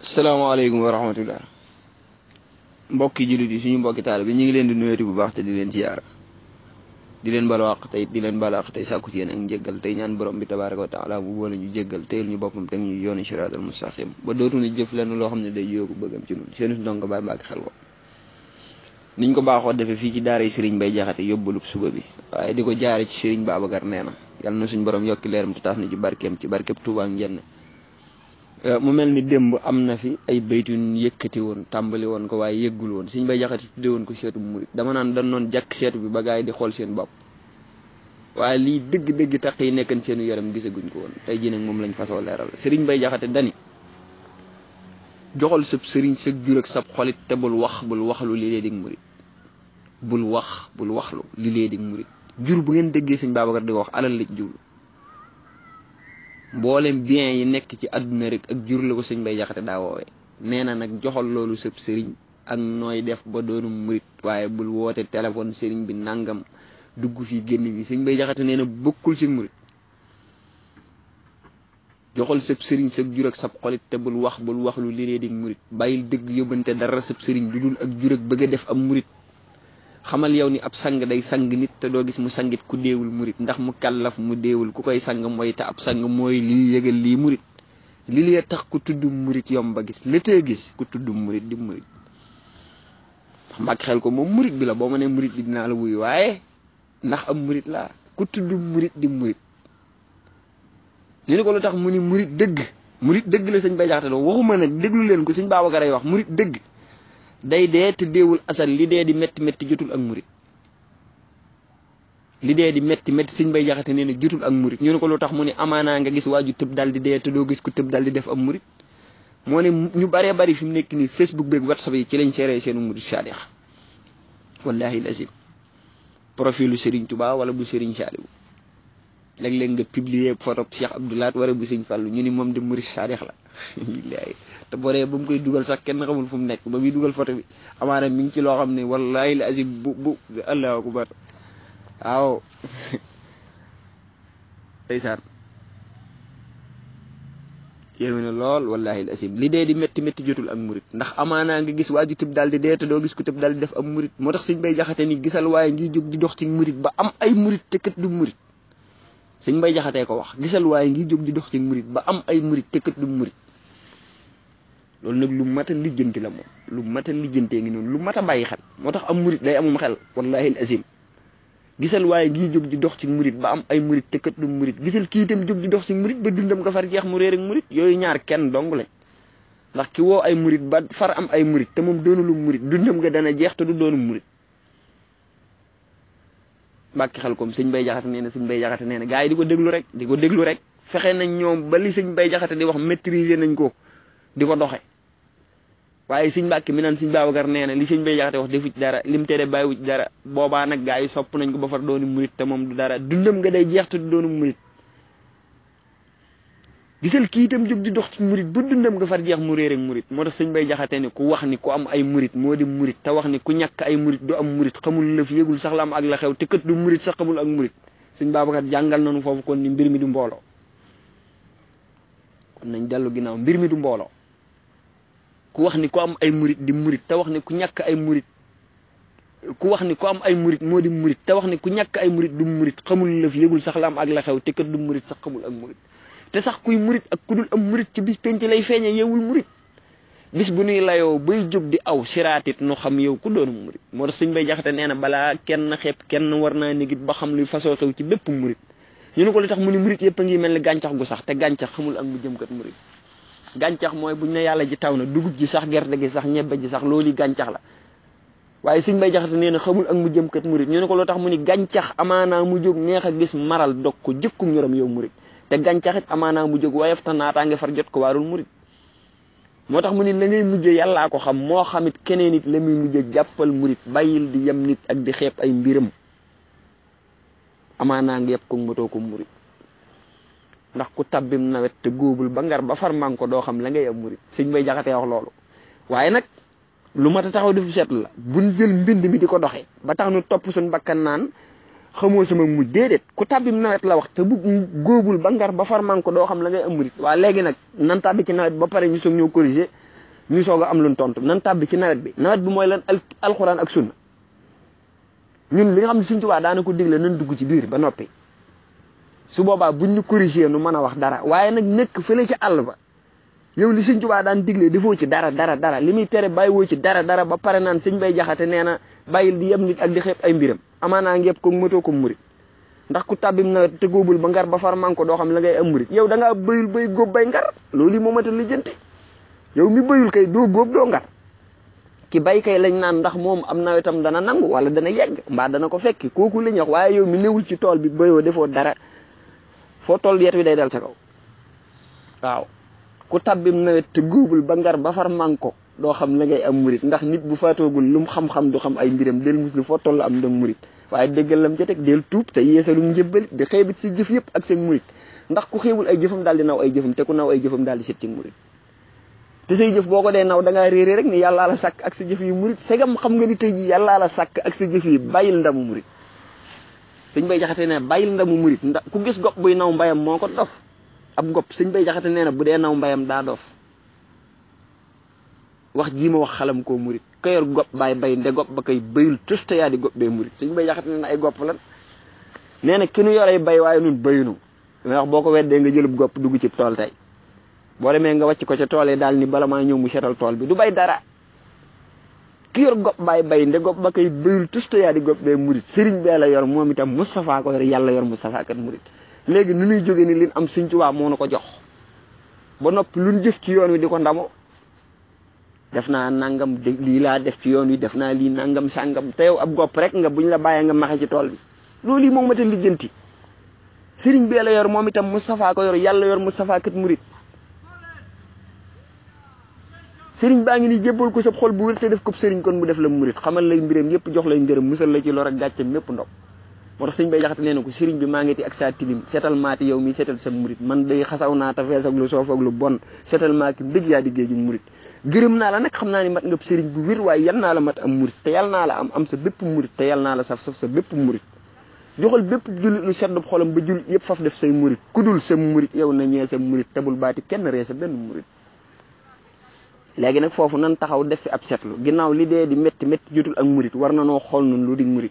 salaamaaleykum wa rahmatullah mbokki jullit yi suñu mbokki taal bi ñu ngi leen di nuyooti bu baax te di leen ziyaara di leen balwaq tey di leen balaax tey sàkku ci yéen ak njéggal tey ñaan borom bi tabaaraka wa taala bu boole ñu jéggal teyel ñu boppam teg ñu yooni siraatal mustaqim ba dootuñu jëf lenn loo xam ne day yóogu bëggam ci ñun seenu ndongo Baye Mbacke xel ko niñ ko baaxoo defee fii ci daara Serigne Baye Jaxate yóbbalub suba bi waaye di ko jaare ci Serigne Babacar nee na yàlla na suñu borom yokki leeram te taaf ni ci barkeem Tuubaa ak Njenne mu mel ni démb am na fi ay baytu yëkkati woon tàmbali woon ko waaye yëggul woon Serigne Baye Jaxate tudde woon ko seetu murit dama naan dañ noon jàkk seetu bi ba gaay di xool seen bopp waaye lii dëgg-dëgg taq yi nekkan seenu yaram gisaguñ ko woon tey jii nag moom lañ fasoo leeral Serigne Baye Jaxate dani joxal sab sëriñ sëg jur ak sab xolit te bul waxlu li lee dig murit bul waxlu li lee dig murit jur bu ngeen déggee Serigne Babacar di ko wax alal la ci jublu mboolem bien yi nekk ci àdduna rek ak jur la ko Serigne Baye Jaxate daa woowee nee na nag joxal loolu sab sëriñ ak nooy def ba doonu murit waaye bul woote téléphone sëriñ bi nangam dugg fii génn fii Serigne Baye Jaxate nee na bokkul ci murit joxal sab sëriñ sab jur ak sab xolit te bul waxlu li lee dig murit bàyyil dëgg yóbbante dara sab sëriñ du dul ak jur ak bëgg a def am murit xamal yow ni ab sang day sang nit te doo gis mu sangit ku deewul murit ndax mu kàllaf mu deewul ku koy sang mooy te ab sang mooy lii yëgal lii murit li lee tax ku tudd murit yomb ba gis létee gis ku tudd murit di murit Mbàkke xel ko moom murit bi la boo ma ne murit bi dinaa la wuyu waaye ndax am murit laa ku tudd murit di murit ñu ne ko lu tax mu ni murit dëgg la Serigne Baye Jaxate waxuma nag déglu leen ko Serigne Babacar ay wax murit dëgg day dee te deewul asal li dee di metti jotul ak murit li dee di metti Serigne Baye Jaxate nee na jotul ak murit ñu ne ko lu tax mu ni amaanaa nga gis waaju tëb dal di dee te doo gis ku tëb dal di def am murit moo ne ñu baree bari fi mu nekk nii Facebook beeg WhatsApp yi ci lañ seeree seenu murit saadix wallahi lazim profilu Serigne Touba wala bu Serigne Saliou léeg-léeg nga publier photo Cheikh Abdoulaat wala bu Serigne Fallou ñu ni moom de murit saadix la te boree ba mu koy dugal sax kenn xamul fu mu nekk ba muy dugal photo bi amaana mi ngi ci loo xam ne wallahi la azim bu allahu akbar waaw ndeysaan yéeme na lool wallahi la azim li dee di métti jotul ak murit ndax amaanaa nga gis waaju tëb daal di dee te doo gis ku tëb daal di def am murit moo tax Serigne Baye Jaxate ni gisal waaye ngi jóg di dox ci murit ba am ay murit te kat du murit Serigne Baye Jaxate ko wax gisal waaye ngi jóg di dox ci murit ba am ay murit te kat du murit loolu nag lu mat a lijjanti la moom lu mat a lijjantee ngi noonu lu mat a bàyyi xel moo tax am murit day amum xel wallahi azim gisal waaye ngi jóg di dox ci murit ba am ay murit te kat du murit gisal kii itam jóg di dox ci murit ba dundam nga far jeex mu réer ak murit yooyu ñaar kenn dong lañ ndax ki woo ay murit ba far am ay murit te moom doonulu murit dundam nga dana jeex te du doonu murit Mbàkke xel comme Serigne Baye Jaxate nee na Serigne Baye Jaxate nee na gars yi di ko déglu rek fexe nañ ñoom ba li Serigne Baye Jaxate di wax maîtriser nañ ko di ko doxe waaye Serigne Mbàkke mi naan Serigne Babacar nee na li Serigne Baye Jaxate wax defu ci dara lim tere bàyyiwu ci dara boobaa nag gaa yi sopp nañ ko ba far doonu murit te moom du dara dundam nga day jeex te du doonu murit gisal kii itam jóg di dox ci murit ba dundam nga far jeex mu réer ak murit moo tax Serigne Baye Jaxate ni ku wax ni ku am ay murit moo di murit te wax ni ku ñàkk ay murit du am murit xamul la fi yëgul sax la am ak la xew te kët du murit sax xamul ak murit Serigne Babacar jàngal nañu foofu kon ni mbir mi du mbooloo kon nañ dellu ginnaaw mbir mi du mbooloo ku wax ni ku am ay murit di murit te wax ni ku ñàkk ay murit ku wax ni ku am ay murit moo di murit te wax ni ku ñàkk ay murit du murit xamul la fi yëgul sax la am ak la xew te kat du murit sax xamul ak murit te sax kuy murit ak ku dul am murit ci bis penc lay feeñe yeewul murit bis bu nuy layoo bay jóg di aw siraatit nu xam yow ku doonu murit moo tax Serigne Baye Jaxate nee na balaa kenn xeeb kenn war naa négit ba xam luy fasoo xew ci bépp murit ñu ne ko li tax mu ni murit yëpp a ngi mel ni gàncax gu sax te gàncax xamul ak mu jëm kat murit gàncax mooy buñ ne yàlla ji taw na dugub ji sax gerte gi sax ñebbe ji sax loolu gàncax la waaye Serigne Baye Jaxate nee na xamul ak mu jëm kat murit ñu ne ko loo tax mu ni gàncax amaanaa mu jóg neex a gis maral dog ko jëkku ñorom yow murit te gàncax it amaanaa mu jóg wayef ta naataange far jot ko waarul murit moo tax mu ni la ngay mujjee yàllaa ko xam moo xamit keneen it la muy mujjee jàppal murit bàyyil di yem nit ak di xeeb ay mbiram amaanaa nga yëpp ko motoo ko murit ndax ku tabbim nawet te góobul ba ngar ba far man ko doo xam la ngay am murit Serigne Baye Jaxate wax loolu waaye nag lu mat a taxaw di fu seetlu la buñ jël mbind mi di ko doxee ba tax nu topp suñ bakkan naan xamoo sama mujj déedéet ku tabbim nawet la wax te bu góobul ba ngar ba far man ko doo xam la ngay am murit waaye léegi nag nan tàbbi ci nawet ba pare ñu soog ñoo corriger ñuy soog a am luñ tontu nan tàbbi ci nawet bi mooy lan alxuraan ak sunna ñun li nga xam ne Sëriñ Tuubaa daana ko digle nan dugg ci biir ba noppi su boobaa buñ ñu corrigé nu mën a wax dara waaye nag nekk fële ci àll ba yow li Sëriñ Tuubaa daan digle defoo ci dara li muy tere bàyyi woo ci dara ba pare naan Sëriñ Bay Jaxate nee na bàyyil di yem nit ak di xeeb ay mbiram amaanaa ngeeb ko mëtoo ko murit ndax ku tàbbim nawet te góobul ba ngar ba far man ko doo xam la ngay am murit yow da ngaa bayul bay góob bay ngar loolu yi moo matal lijjanti yow mi bayul kay doo góob doo ngar ki bay kay lañ naan ndax moom am nawetam dana nangu wala dana yegg mbaa dana ko fekki kooku la ñuy wax waaye yow mi newul ci tool bi bayoo defoo dara foo tool yet wi day dal sa kaw waaw ku tabbim nawet te góobul ba ngar ba far man ko doo xam la ngay am murit ndax nit bu faatoogul lu mu xam-xam du xam ay mbiram del muslu foo toll am ndam murit waaye déggal lam ca teg del tuub te yeesalum njëbbalit di xeebit si jëf yëpp ak seen murit ndax ku xeebul ay jëfam daal di naw ay jëfam te ku naw ay jëfam daal di set ci murit te say jëf boo ko dee naw da ngaa réeré rek ni yàllaa la sàkk ak sa jëf yi murit segam xam nga ni tey ji yàllaa la sàkk ak sa jëf yi bàyyil ndamu murit Sëñ Bay Jaxate ne bàyyil ndamu murit ndax ku gis gopp buy naw mbayam moo ko dof ab gopp Sëñ Bay Jaxate nee na bu dee naw mbayam daa dof wax jii ma wax xalam koo murit ka yor gopp baay bay nde gopp ba koy bayul tusta yaa di gopp bee murit Sëñ Bay Jaxate nee na ay gopp lan nee na ki nu yorey bay waaye nun bayunu wax boo ko weddee nga jëlub gopp dugg ci tool tey boo demee nga wàcc ko ca tool yi daal ni bala maa ñëw mu setal tool bi du bay dara ki yor gopp baay bay nde gopp ba koy bayul tusta yaa di gopp bee murit sëriñ bee la yor moom itam Moustapha ko yor yàlla yor Moustapha kat murit léegi nu ñuy jógee ni lin am Sëñ Tuubaa moo na ko jox ba noppi luñ jëf ci yoon wi di ko ndamo def naa nangam lii laa def ci yoon wi def naa lii nangam sàngam te yow ab gopp rek nga buñ la bàyyee nga maxe ci tool bi loolu yi moom ma ta lijjanti sëriñ bee la yor moom itam Moustapha ko yor yàlla yor Moustapha kat murit sëriñ baa ngi ni jébbal ko sa xol bu wér te def ko sëriñ kon mu def la murit xamal lay mbiram yëpp jox lay ngërëm musal la ci lor ak gàcce mépp ndox moo tax Sëñ Bay Jaxate nee na ko sëriñ bi maa ngi ti ak saa tilim seetal maati yow mi seetal sa murit man day xasaw naa ta fees ak lu soof ak lu bon seetal maaki dëgg yaa di géeju murit gërëm naa la nag xam naa ni mat nga sëriñ bu wér waaye yal naa la mat am murit te yal naa la am sa bépp murit te yal naa la saf sa bépp murit joxal bépp jullit lu seddub xolam ba jullit yëpp faf def say murit kudul sa murit yow na ñee sa murit tabul baati kenn ree sa benn murit léegi nag foofu nan taxaw def fi ab seetlu ginnaaw li dee di métti jotul ak murit war na noo xool nun lu di murit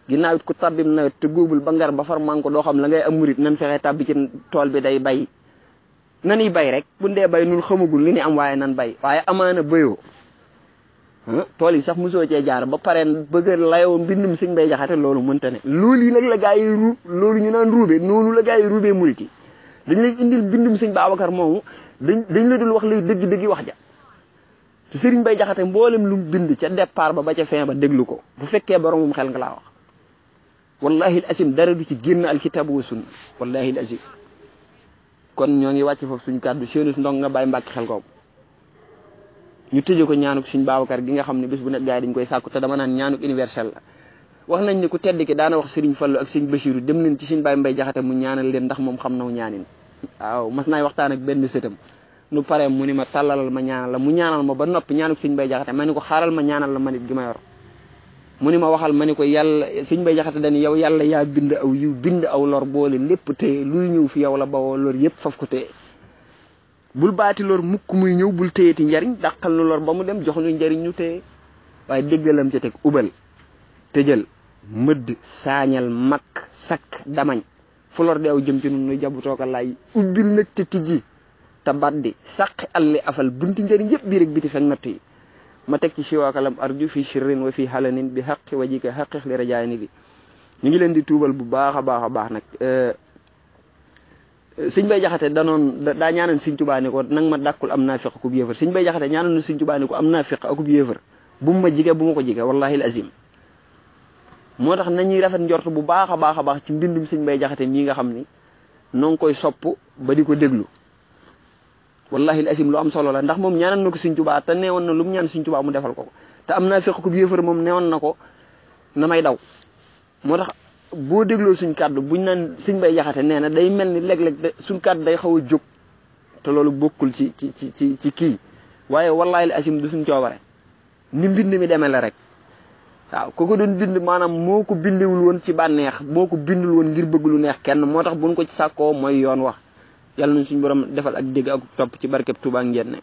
ginnaaw it ku tabbim nawet te góobul ba ngar ba far man ko doo xam la ngay am murit nan fexe tabbi ci tool bi day bay nanuy bay rek bu ndee bay nun xamagul li ni am waaye nan bay waaye amaana bayoo tool yi sax mosoo cee jaar ba pare bëgg layoo mbindum Sëñ Bay Jaxate loolu mënta ne loolu yi nag la gaa yi loolu ñu naan ruube noonu la gaa yi ruubee murit yi dañ lay indil mbindum Sëñ Babacar moomu dañ la dul wax lay dëgg wax ja te Sëriñ Bay Jaxate mboolem lu mu bind ca départ ba ca fin ba déglu ko bu fekkee boromum xel nga laa wax wallahi al asim dara du ci génn alkitab wa sunna wallahi al asim kon ñoo ngi wàcc foofu suñu kàddu séenus ndong nga bàyyi mbàkki xel kooku ñu tëjee ko ñaanuk Sëñ Babacar gi nga xam ne bés bu nekk gars yi dañ koy sàkku te dama naan ñaanuk universel la wax nañ ni ku tedd ki daana wax Sëriñ Fallu ak Sëñ Basiru dem leen ci Sëñ Bay Jaxate mu ñaanal leen ndax moom xam naw ñaanin waaw mas naay waxtaan ak benn sëtam nu pare mu ni ma tàllalal ma ñaanal la mu ñaanal ma ba noppi ñaanuk Sëñ Bay Jaxate ma ni ko xaaral ma ñaanal la manit gi ma yor mu ni ma waxal ma ni ko yàlla Sëñ Bay Jaxate dani yow yàlla yaa bind aw yiw bind aw lor boole lépp téye luy ñëw fi yow la bawoo lor yëpp faf ko téye bul baati lor mukk muy ñëw bul téyeti njariñ dàqal nu lor ba mu dem jox ñu njariñ ñu téye waaye déggalam ca teg ubal tëjal mëdd saañal makk sakk damañ fu lor di aw jëm ci nun nu jabu tooka laay ubbil nag te tijji te baddi saqi alli afal bunti njariñ yëpp bii rek biti fekk natt yi ma teg ci siwaakalam arju fi sirrin wa fi halanin bi xaqi wajika xaqix li rajaani bi ñu ngi leen di tuubal bu baax a baax nag Sëñ Bay Jaxate daa ñaanal Sëñ Tuubaa ni ko nang ma dàkkul am naafiq akub yéefar Sëñ Bay Jaxate ñaanal na Sëñ Tuubaa ni ko am naafiq akub yéefar bu mu ma jige bu ma ko jige wallahi al azim moo tax nañuy rafet njort bu baax a baax ci mbindum Sëñ Bay Jaxate ñi nga xam ni noo ngi koy sopp ba di ko déglu wallahi al azim lu am solo la ndax moom ñaanal na ko Sëñ Tuubaa te neewoon na lu mu ñaan Sëñ Tuubaa mu defal ko te am naafiq akub yéefar moom neewoon na ko na may daw moo tax boo dégloo suñ kàddu buñ naan Sëñ Bay Jaxate nee na day mel ni léeg-léeg suñ kàddu day xaw a jóg te loolu bokkul ci kii waaye wallahi al asim du suñ coobare ni mbind mi demee la rek waaw ku ko doon bind maanaam moo ko bindewul woon ci bànneex moo ko bindul woon ngir bëgg lu neex kenn moo tax buñ ko ci sàkkoo mooy yoon wax yàlla nañ suñ borom defal ak dégg ak topp ci barkeb Tuubaa ngeen ne